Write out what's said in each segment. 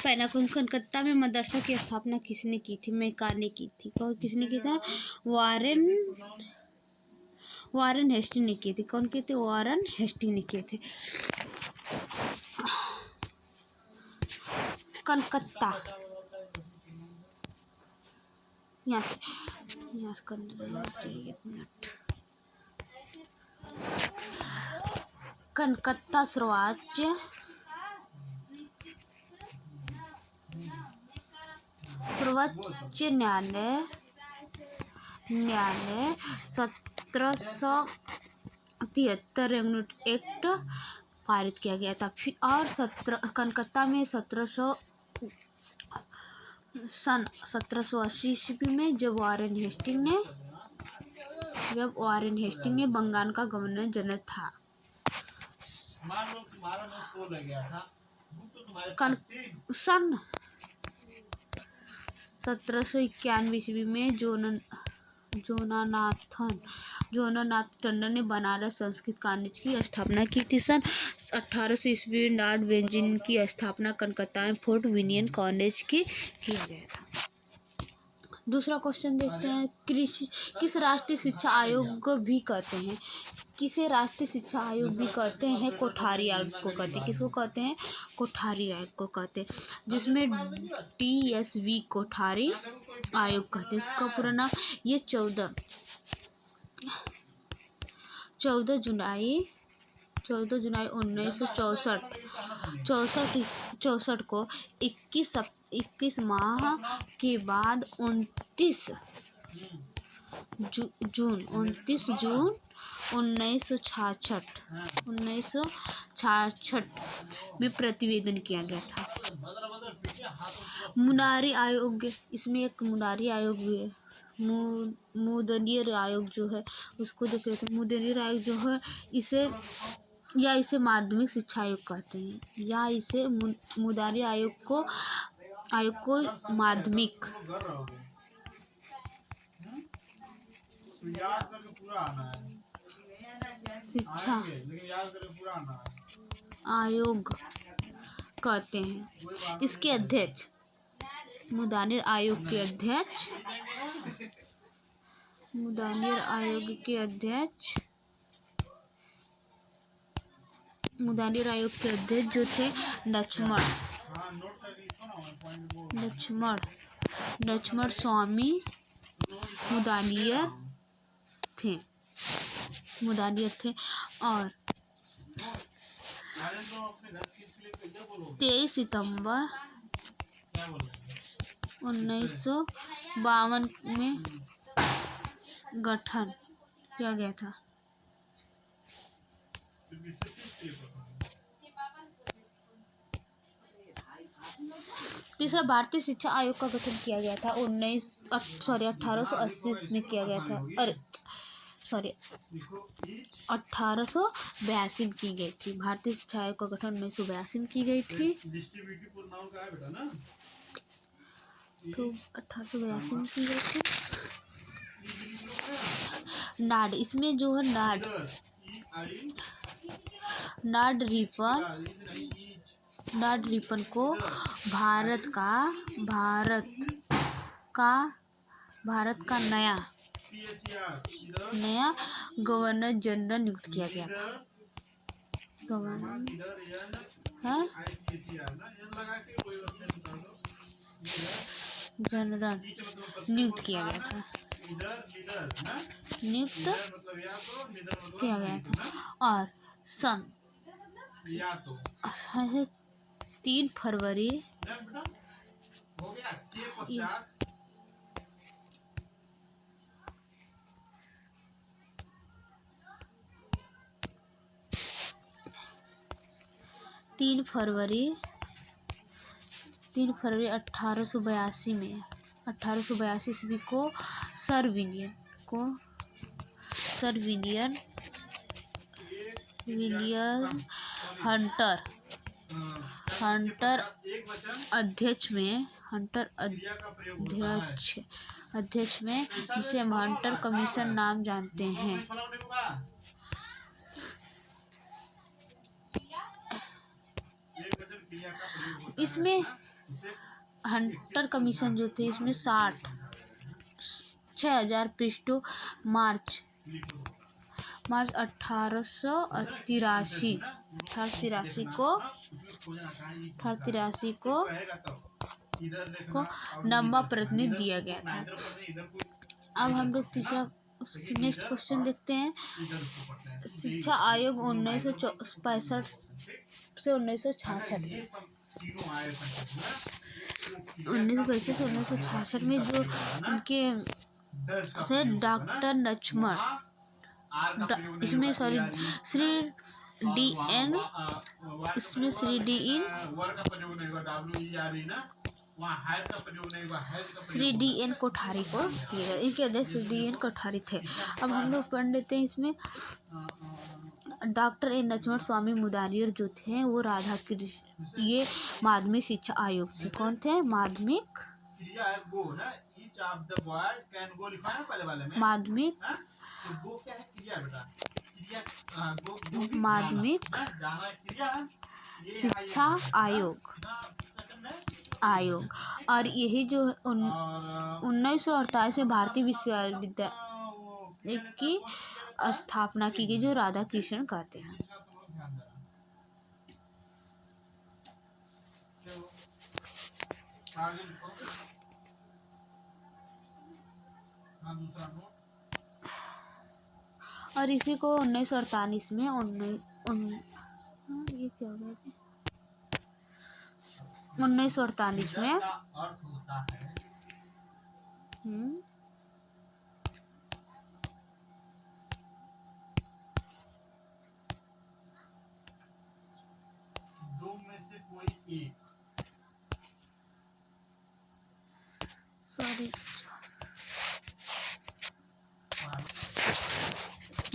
पहला क्वेश्चन, कलकत्ता में मदरसा की स्थापना किसने की थी? मैकाले की थी। कौन किसने की था? वारेन हेस्टिंग ने की थी। कौन की थी? वारेन हेस्टिंग ने किए थे। कलकत्ता, यहाँ से कर देना चाहिए। एक मिनट। कलकत्ता सर्वोच्च न्यायालय 1773 एक्ट पारित किया गया था। फिर और कलकत्ता में 1780 ईस्वी में जब वारेन हेस्टिंग ने बंगाल का गवर्नर जनरल था। सन 1791 ईस्वी में जोनानाथ टंडन ने बनारस संस्कृत कॉलेज की स्थापना की थी। सन 1800 ईस्वी में लॉर्ड बेंजामिन की स्थापना कलकत्ता में फोर्ट विलियम कॉलेज की किया गया था। दूसरा क्वेश्चन देखते हैं, किस राष्ट्रीय शिक्षा आयोग भी कहते हैं? किसे राष्ट्रीय शिक्षा आयोग भी कहते हैं? कोठारी आयोग को कहते हैं। किसको कहते हैं? कोठारी आयोग को कहते हैं, जिसमें TSV कोठारी आयोग कहते हैं। इसका पूरा नाम ये 14 जुलाई 1964 को 21 माह के बाद 29 जून 1966 में प्रतिवेदन किया गया था। मुरारी आयोग, इसमें एक मुरारी आयोग भी है। मुदलियर आयोग जो है उसको देख रहे थे। मुदलियर आयोग जो है इसे माध्यमिक शिक्षा आयोग कहते हैं, या इसे मुरारी आयोग को माध्यमिक शिक्षा आयोग कहते हैं। इसके अध्यक्ष मुदलियर आयोग के अध्यक्ष जो थे लक्ष्मण स्वामी मुदलियर थे। और 23 सितंबर 1952 में गठन किया गया था। तीसरा, भारतीय शिक्षा आयोग का गठन किया गया था 1880 में किया गया था। 1882 में की गई थी। भारतीय शिक्षा आयोग का गठन 1982 में की गई थी। तो 1882 में की गई थी। नाड, इसमें जो है नाड रिपन को भारत का नया गवर्नर जनरल नियुक्त किया गया था। और सन 3 फरवरी 1882 ईस्वी को सर विलियम हंटर अध्यक्ष में जिसे हम हंटर कमीशन नाम जानते हैं। इसमें हंटर कमीशन जो थे इसमें 6,000 पृष्ठों मार्च 1883 को नंबा प्रतिनिधि दिया गया था। अब हम लोग तीसरा नेक्स्ट क्वेश्चन देखते हैं। शिक्षा आयोग 1965 से 1966 में जो उनके थे डॉक्टर लक्ष्मण इसमें श्री डी एन कोठारी को दिए गए। इनके अध्यक्ष श्री डी एन कोठारी थे। अब हम लोग पढ़ लेते हैं इसमें डॉक्टर एन लक्ष्मण स्वामी मुदालियर जो थे वो राधा कृष्ण ये माध्यमिक शिक्षा आयोग थे। कौन थे? माध्यमिक शिक्षा आयोग और यही जो 1948 में भारतीय विश्वविद्यालय की स्थापना की गई जो राधा कृष्ण कहते हैं। और इसी को 1948 में ये क्या हो गया? 1948 में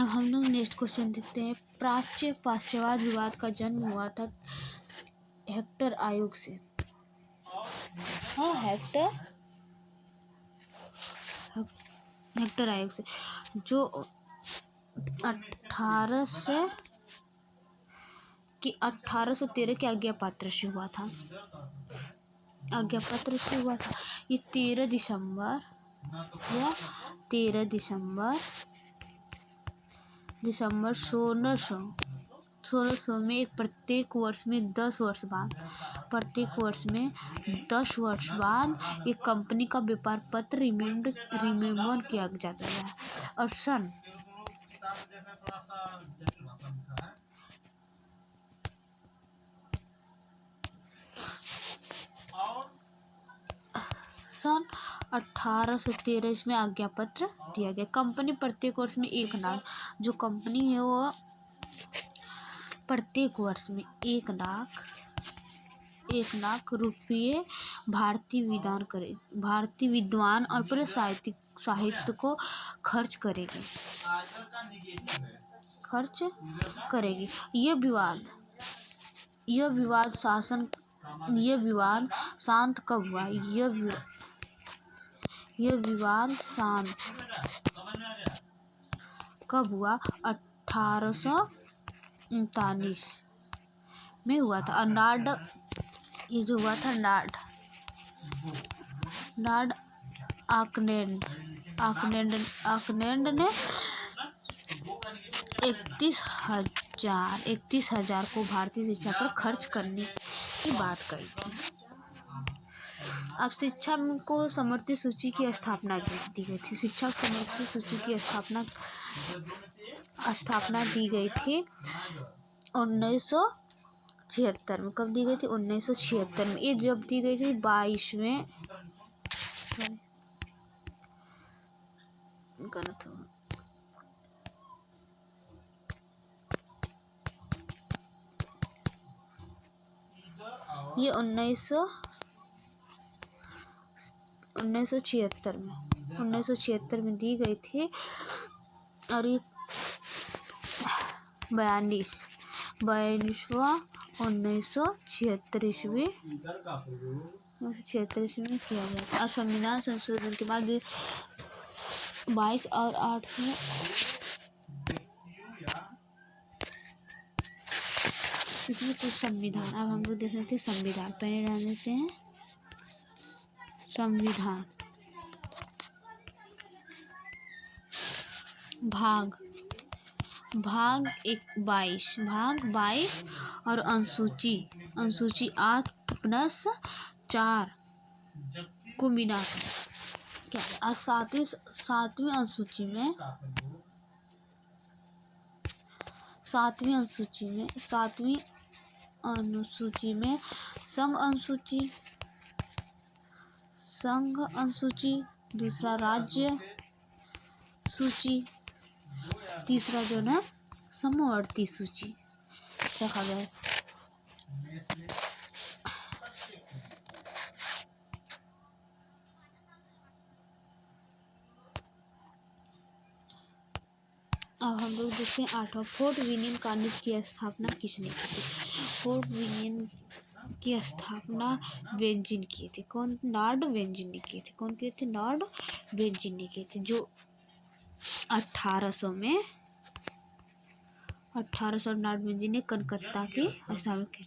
अब हम लोग नेक्स्ट क्वेश्चन देखते हैं। प्राच्य पाश्चात्य विवाद का जन्म हुआ था हेक्टर आयोग से। हेक्टर आयोग से जो 1813 के आज्ञा पत्र से हुआ था। ये 13 दिसंबर 1600 में प्रत्येक वर्ष में 10 वर्ष बाद एक कंपनी का व्यापार पत्र रिमेम्बर किया जाता है। और सन 1813 इसमें आज्ञा पत्र दिया गया। कंपनी प्रत्येक वर्ष में 1 लाख जो कंपनी है वो प्रत्येक वर्ष में 1 लाख रुपये भारतीय विद्वान और पूरे साहित्य को खर्च करेगी। यह विवाद शांत कब हुआ? यह विवाद शांत कब हुआ? 1839 में हुआ था। ये जो हुआ था लॉर्ड आकलैंड ने 31,000 को भारतीय शिक्षा पर खर्च करने की बात कही थी। अब शिक्षा को समर्थित सूची की स्थापना दी गई थी। शिक्षा समर्थित सूची की स्थापना दी गई थी 1976 में। कब दी गई थी? 1976 में। ये जब दी गई थी 22वें गलत हो ये 1976 में दी गई थी। और ये 1976 ईस्वी में किया गया था। और संविधान संशोधन के बाद 22 और 8 में इसमें कुछ संविधान। अब हम लोग देख लेते हैं संविधान पहले डाल देते हैं। संविधान। भाग 22 और अनुसूची 8+4 को मिलाकर क्या है? और सातवीं अनुसूची में संघ अनुसूची, दूसरा राज्य सूची, तीसरा जो है समवर्ती सूची रखा गया है। अब हम लोग देखते हैं 8वां, फोर्ट विलियम कॉलेज की स्थापना किसने की थी? फोर्ट विलियम की स्थापना बेंजिन किए थे। कौन? लॉर्ड बेंजिन ने किए थे। कौन किए थे? लॉर्ड बेंजिन ने किए थे, जो 1800 में 1800 लॉर्ड बेंजिन ने कलकत्ता की स्थापना की।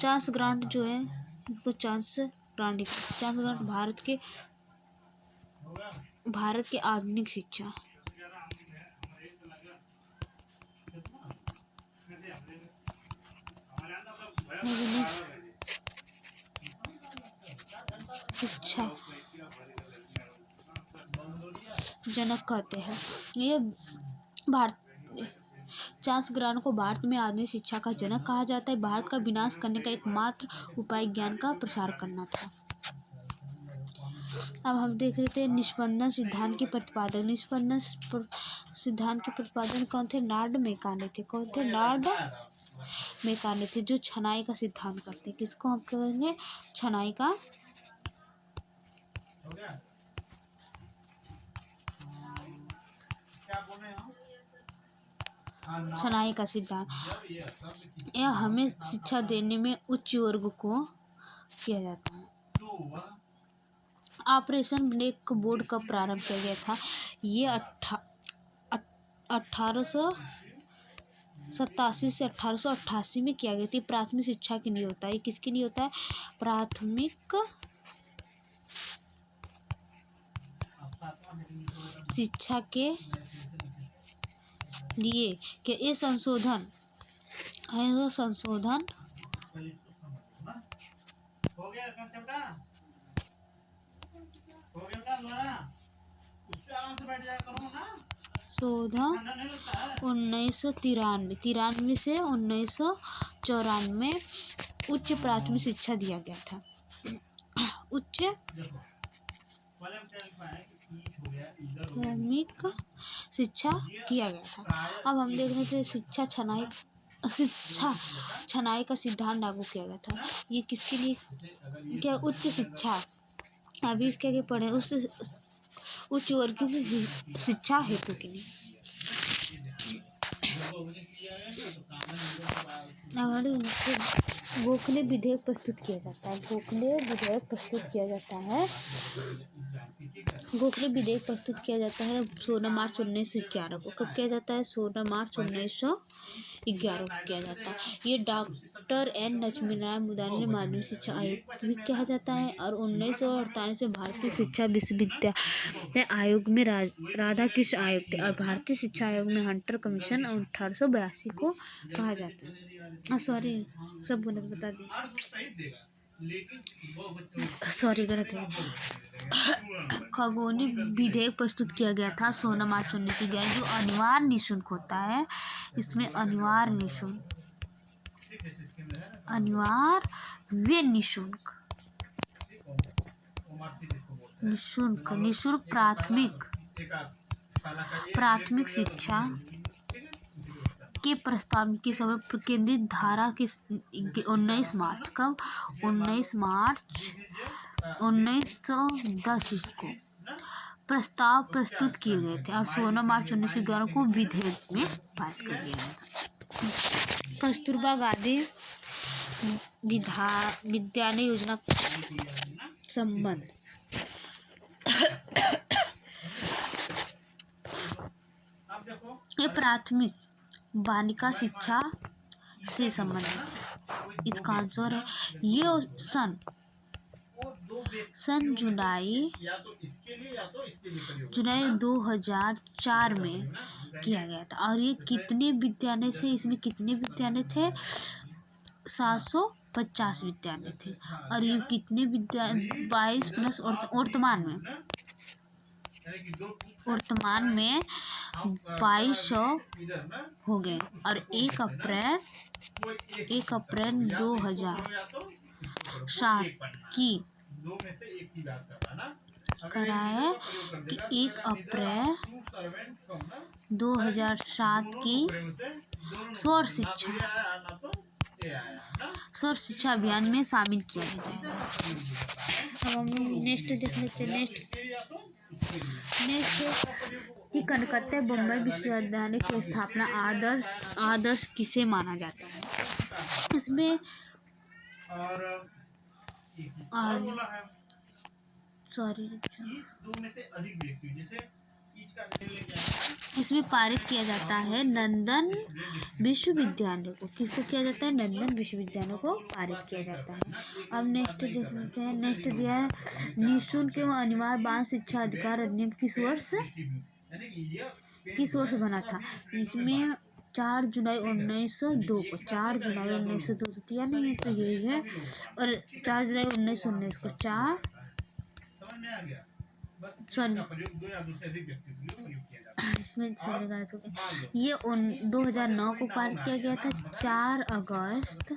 चांस ग्रांट जो है इसको चांस ग्रांट भारत के आधुनिक शिक्षा जनक कहते हैं। ये भारत चांस ग्रांट को भारत में आधुनिक शिक्षा का जनक कहा जाता है। भारत का विनाश करने का एकमात्र उपाय ज्ञान का प्रसार करना था। अब हम देख रहे थे निष्पंदन सिद्धांत के प्रतिपादन कौन थे? लॉर्ड मेकाले थे। कौन थे? लॉर्ड मेकाले थे, जो छनाई का सिद्धांत करते हैं। किसको हम कहेंगे? छनाई का सिद्धांत। यह हमें शिक्षा देने में उच्च वर्ग को किया जाता है। ऑपरेशन ब्लैक बोर्ड कब प्रारंभ किया गया था? ये 1887 से 1888 में किया गया था। प्राथमिक शिक्षा के लिए होता है। किसके लिए होता है? प्राथमिक शिक्षा के लिए कि ये संशोधन शोधन 1993 से 1994 उच्च प्राथमिक शिक्षा दिया गया था। उच्च प्राथमिक शिक्षा किया गया था। अब हम देख रहे थे शिक्षा छनाई का सिद्धांत लागू किया गया था। ये किसके लिए? क्या? उच्च शिक्षा। अभी इसके आगे पढ़े उच्च वर्ग की शिक्षा हेतु के लिए। गोखले विधेयक प्रस्तुत किया जाता है। गोखले विधेयक प्रस्तुत किया जाता है 16 मार्च 1911 को। कब किया जाता है? 16 मार्च 1911 को किया जाता है। ये डॉक्टर एन लक्ष्मीनारायण मुरारी माध्यमिक शिक्षा आयोग भी कहा जाता है। और 1948 में भारतीय शिक्षा विश्वविद्यालय आयोग में राधाकृष्ण आयोग थे। और भारतीय शिक्षा आयोग में हंटर कमीशन 1882 को कहा जाता है। सॉरी, सब गलत बता दी। सॉरी, गलत है। खगोलीय विधेयक प्रस्तुत किया गया था 16 मार्च 1911, जो अनिवार्य निःशुल्क होता है। इसमें अनिवार्य व निःशुल्क प्राथमिक शिक्षा के प्रस्ताव के समय केंद्रीय धारा के 19 मार्च 1910 को प्रस्ताव प्रस्तुत किए गए थे। और 16 मार्च 1911 को विधेयक में पारित कर दिया गया था। कस्तूरबा गांधी विद्यालय योजना संबंध। ये प्राथमिक बालिका शिक्षा से संबंधित। इसका आंसर है ये सन सन जुलाई 2004 में किया गया था। और ये कितने विद्यालय थे, इसमें कितने विद्यालय थे? 750 विद्यालय थे। और ये कितने 22 प्लस वर्तमान में 2200 हो गए। और 1 अप्रैल 2007 की कराए कि 1 अप्रैल 2007 की सर्व शिक्षा अभियान में शामिल किया जाएगा। अब हम नेक्स्ट देख लेते हैं। नेक्स्ट कि कलकत्ता बम्बई विश्वविद्यालय की स्थापना आदर्श किसे माना जाता है? इसमें इसमें पारित किया जाता है लंदन विश्वविद्यालय को। किसको किया जाता है? लंदन विश्वविद्यालय को पारित किया जाता है। अब नेक्स्ट देख लेते हैं। नेक्स्ट दिया है निःशुल्क एवं अनिवार्य बाल शिक्षा अधिकार अधिनियम किस वर्ष बना था? इसमें 4 जुलाई 1902 को 4 जुलाई 1902 से दिया नहीं है तो यही है। और 4 जुलाई 1919 को इसमें गलत हो गया। ये 2009 को पारित किया गया था। 4 अगस्त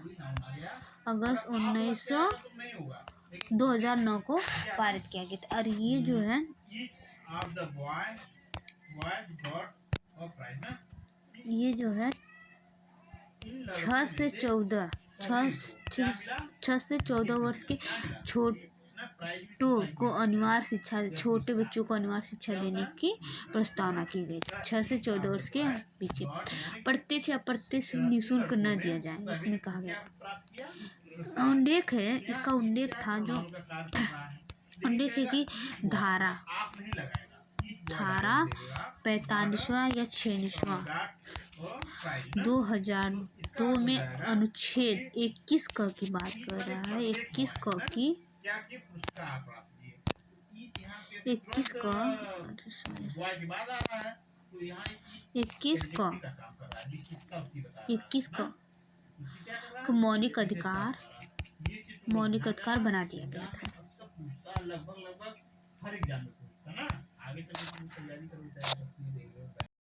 2009 को पारित किया गया था। और ये जो है 6 से 14 वर्ष के छोटे बच्चों को अनिवार्य शिक्षा देने की प्रस्तावना की गई। 6 से 14 वर्ष के पीछे प्रत्यक्ष या अप्रत्यक्ष निःशुल्क न दिया जाए, इसमें कहा गया। उल्लेख है, इसका उल्लेख था जो उल्लेख है कि धारा 45वां या 46वां 2002 में अनुच्छेद 21 क की बात कर रहा है। 21 क की 21 को मौलिक अधिकार बना दिया गया था।